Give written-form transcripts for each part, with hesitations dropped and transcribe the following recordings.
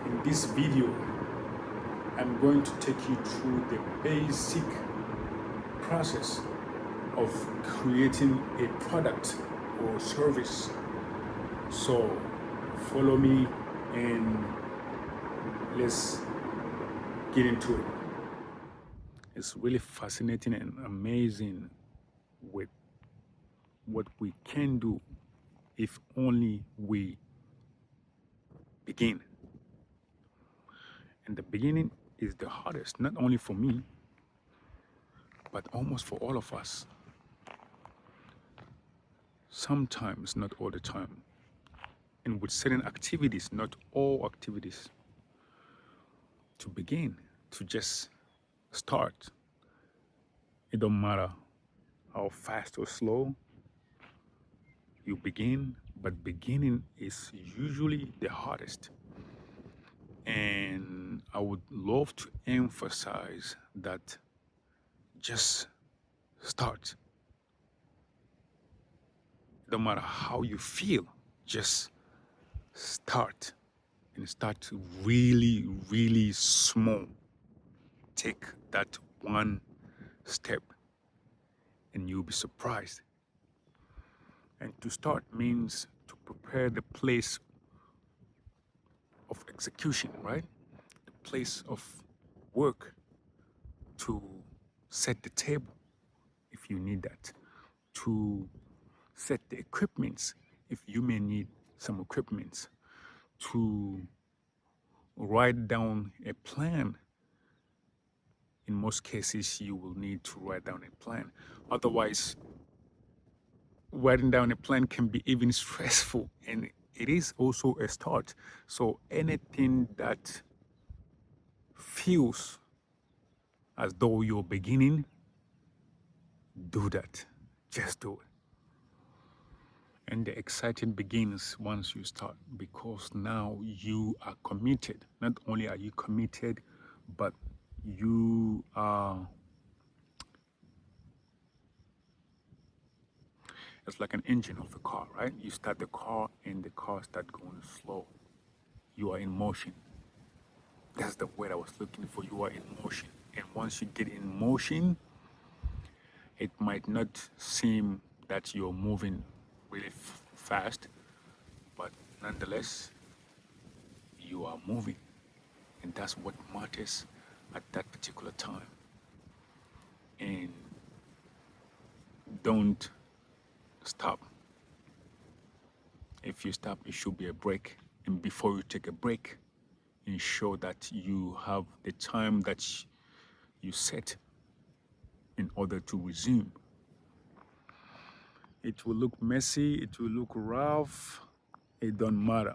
In this video, I'm going to take you through the basic process of creating a product or service. So follow me and let's get into it. It's really fascinating and amazing with what we can do if only we begin. And the beginning is the hardest, not only for me, but almost for all of us. Sometimes, not all the time. And with certain activities, not all activities. To begin, to just start. It don't matter how fast or slow you begin, but beginning is usually the hardest. And I would love to emphasize that just start. No matter how you feel, just start. And start really, really small. Take that one step and you'll be surprised. And to start means to prepare the place of execution, right? The place of work, to set the table if you need that, to set the equipments if you may need some equipments, to write down a plan. In most cases, you will need to write down a plan. Otherwise, writing down a plan can be even stressful, and it is also a start. So anything that feels as though you're beginning, do that. Just do it. And the exciting begins once you start, because now you are committed. Not only are you committed, but you are, it's like an engine of a car, right? You start the car and the car starts going slow. You are in motion. That's the word I was looking for. You are in motion. And once you get in motion, it might not seem that you're moving really fast, but nonetheless, you are moving. And that's what matters at that particular time. And don't stop. If you stop, it should be a break. And before you take a break, ensure that you have the time that you set in order to resume. It will look messy, it will look rough, it don't matter.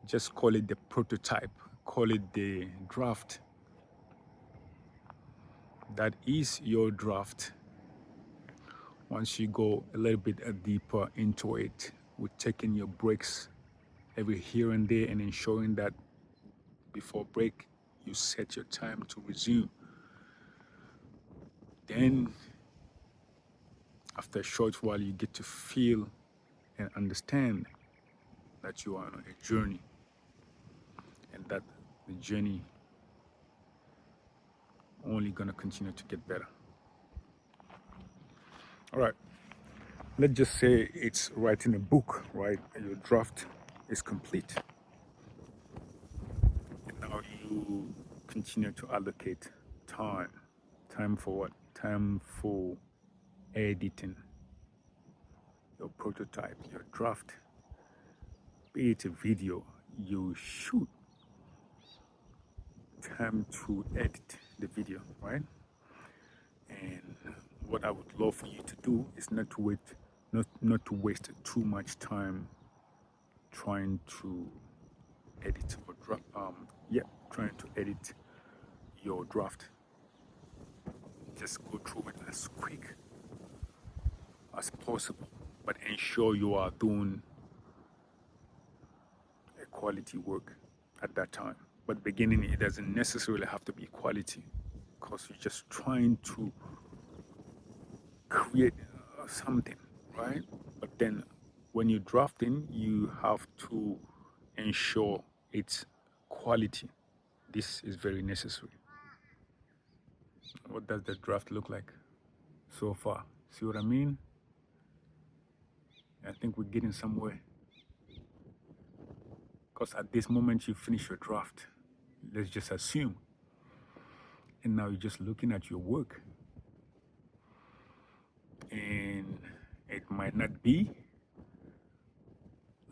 Just call it the prototype, call it the draft. That is your draft. Once you go a little bit deeper into it, with taking your breaks every here and there and ensuring that before break, you set your time to resume. Then, after a short while, you get to feel and understand that you are on a journey, and that the journey only gonna continue to get better. All right, let's just say it's writing a book, right? Your draft is complete. And now you continue to allocate time. Time for what? Time for editing your prototype, your draft. Be it a video you shoot. Time to edit the video, right? And what I would love for you to do is not to waste too much time trying to edit or trying to edit your draft. Just go through it as quick as possible, but ensure you are doing a quality work at that time. But beginning, it doesn't necessarily have to be quality, because you're just trying to create something, right? But then when you're drafting, you have to ensure its quality. This is very necessary. What does the draft look like so far? See what I mean? I think we're getting somewhere. Because at this moment you finish your draft, let's just assume, and now you're just looking at your work, and it might not be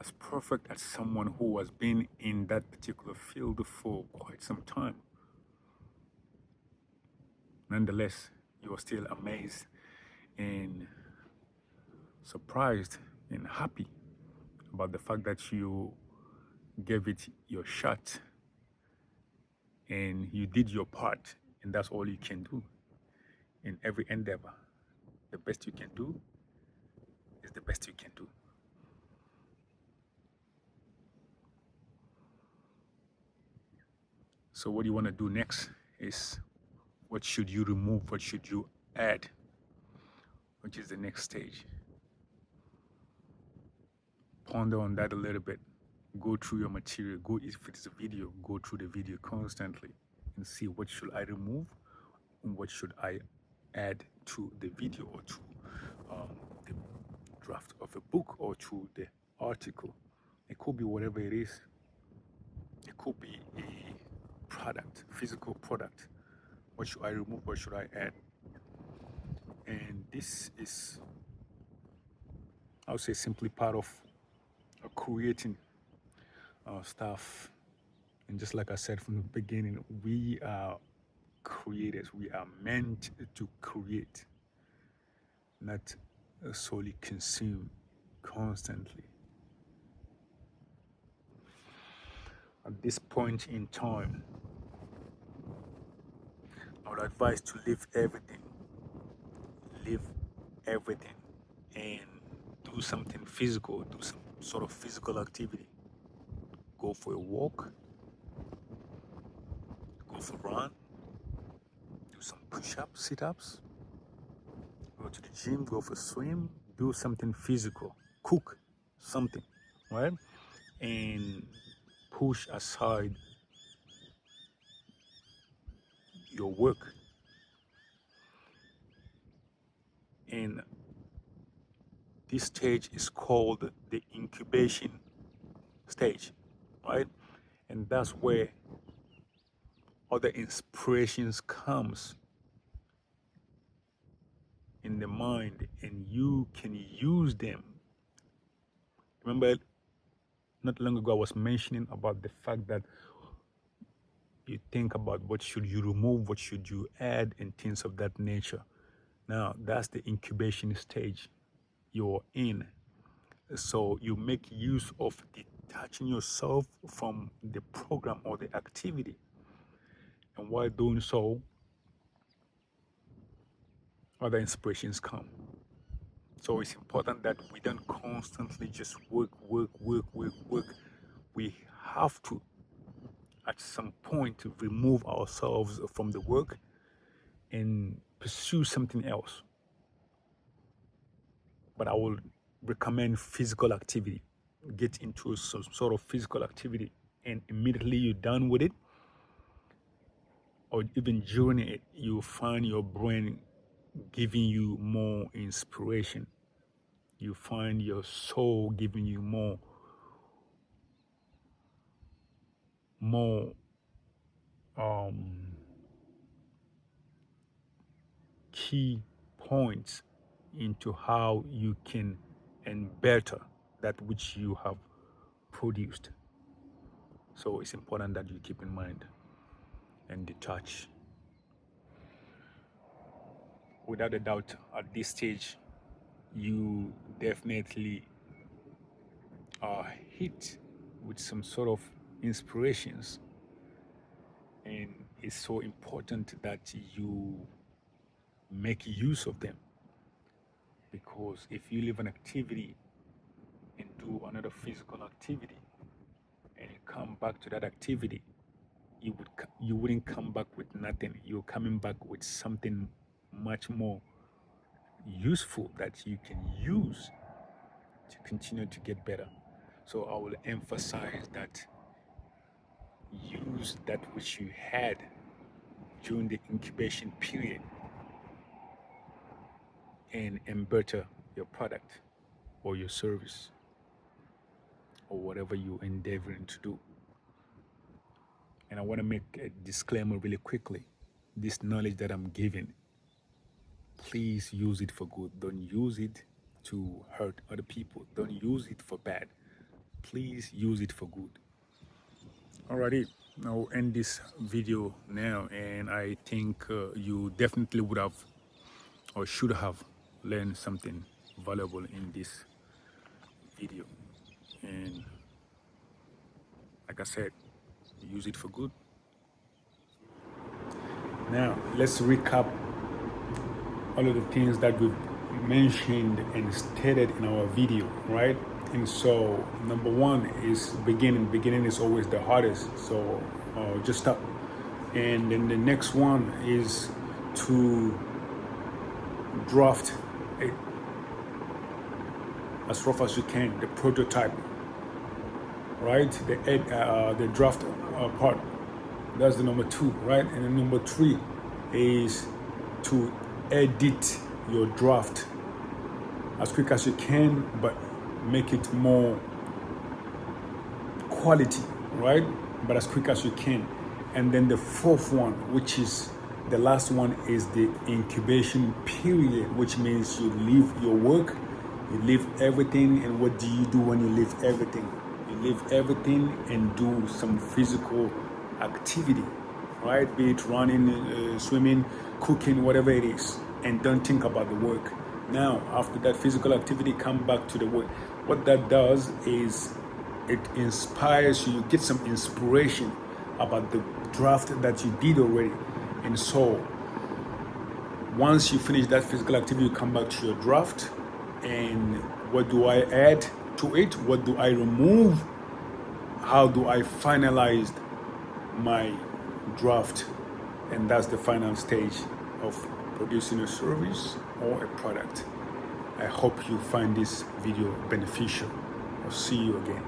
as perfect as someone who has been in that particular field for quite some time. Nonetheless, you are still amazed and surprised and happy about the fact that you gave it your shot and you did your part, and that's all you can do in every endeavor. The best you can do is the best you can do. So what you want to do next is, what should you remove? What should you add? Which is the next stage. Ponder on that a little bit. Go through your material. Go, if it's a video, go through the video constantly and see what should I remove and what should I add to the video or to the draft of a book or to the article. It could be whatever it is. It could be a product, physical product. What should I remove? What should I add? And this is, I would say, simply part of creating stuff. And just like I said from the beginning, we are creators. We are meant to create, not solely consume constantly. At this point in time, I would advise to leave everything, and do something physical, do some sort of physical activity. Go for a walk, go for a run, do some push-ups, sit-ups, go to the gym, go for a swim, do something physical, cook something, right? And push aside your work. And this stage is called the incubation stage, right? And that's where other inspirations comes in the mind, and you can use them. Remember, not long ago I was mentioning about the fact that you think about what should you remove, what should you add, and things of that nature. Now that's the incubation stage you're in. So you make use of detaching yourself from the program or the activity, and while doing so, other inspirations come. So it's important that we don't constantly just work. We have to, at some point, to remove ourselves from the work and pursue something else. But I will recommend physical activity. Get into some sort of physical activity, and immediately you're done with it, or even during it, you find your brain giving you more inspiration. You find your soul giving you more key points into how you can and better that which you have produced. So it's important that you keep in mind and detach. Without a doubt, at this stage, you definitely are hit with some sort of inspirations, and it's so important that you make use of them, because if you leave an activity and do another physical activity and you come back to that activity, you wouldn't come back with nothing. You're coming back with something much more useful that you can use to continue to get better. So I will emphasize that use that which you had during the incubation period and better your product or your service or whatever you're endeavoring to do. And I want to make a disclaimer really quickly. This knowledge that I'm giving, please use it for good. Don't use it to hurt other people. Don't use it for bad. Please use it for good. Alrighty, I'll end this video now, and I think you definitely would have or should have learned something valuable in this video. And like I said, use it for good. Now, let's recap all of the things that we've mentioned and stated in our video, right? And so, number one is beginning. Beginning is always the hardest. So, just stop. And then the next one is to draft it as rough as you can, the prototype, right? The draft part. That's the number two, right? And then number three is to edit your draft as quick as you can, but make it more quality, right? But as quick as you can. And then the fourth one, which is the last one, is the incubation period, which means you leave your work, you leave everything. And what do you do when you leave everything? You leave everything and do some physical activity, right? Be it running, swimming, cooking, whatever it is, and don't think about the work. Now, after that physical activity, come back to the work. What that does is it inspires you, you get some inspiration about the draft that you did already. And so once you finish that physical activity, you come back to your draft. And what do I add to it? What do I remove? How do I finalize my draft? And that's the final stage of producing a service or a product. I hope you find this video beneficial. I'll see you again.